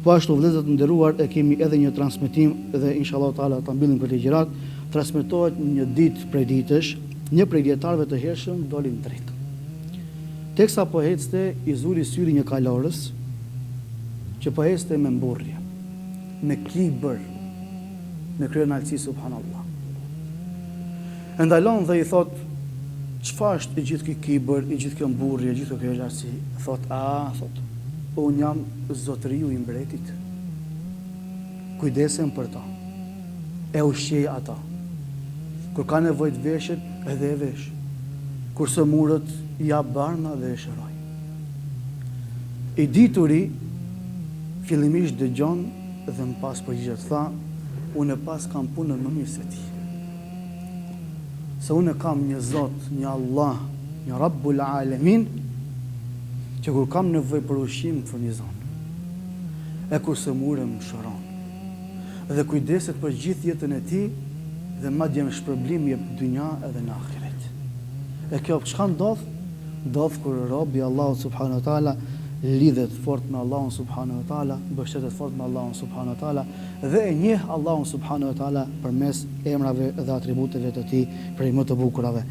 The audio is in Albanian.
Po ashtu vëllezër të nderuar, e kemi edhe një transmetim dhe inshallah taala ta mbyllim për ligjërat. Transmetohet një ditë prej ditësh, një prej dietarëve të hershëm doli në drejt. Teksa po ecte, i zuri syri një kalorës që po ecte me mburrje, me kibër, me kryenalësi subhanallah. E ndalon dhe i thot, çfarë është i gjithë ky kibër, i gjithë kjo mburrje, i gjithë kjo kryenalësi? Thot, unë jam zotëriu i mbretit. Kujdesen për ta. E ushqej ata. Kur ka nevojë të veshët, edhe e vesh. Kur së murët, ja barna dhe e shëroj. I dituri, fillimisht dëgjon dhe më pas përgjigjet tha, unë e pas kam punën më mirë se ti. Se unë kam një Zot, një Allah, një Rabbul Alamin, që kur kam nevojë për ushqim më furnizon. E kur së mure më shëron. Dhe kujdeset për gjithë jetën e tij dhe madje me shpërblim jep dynja edhe në ahiret. E kjo çka ndodh? Ndodh kur robi Allahu subhanahu wa taala lidhet fort me Allahun subhanahu wa taala, mbështetet fort me Allahun subhanahu wa taala dhe e njeh Allahun subhanahu wa taala përmes emrave dhe atributeve të tij prej më të bukurave.